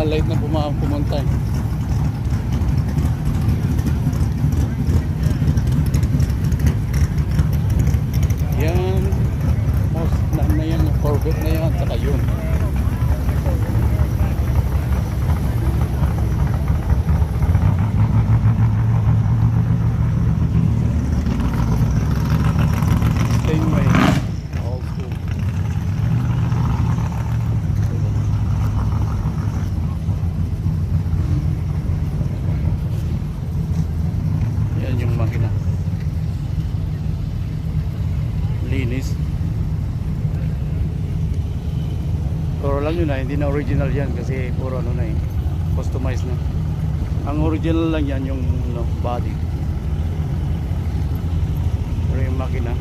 late na pumunta eh. Yan, most na yan, Corvette na yan, saka yun. Same way, old school. Yan yung makina. Linis. Pero lang yun na, hindi na original yan kasi puro ano na eh, customized na. Ang original lang yan yung body. Pero yung makina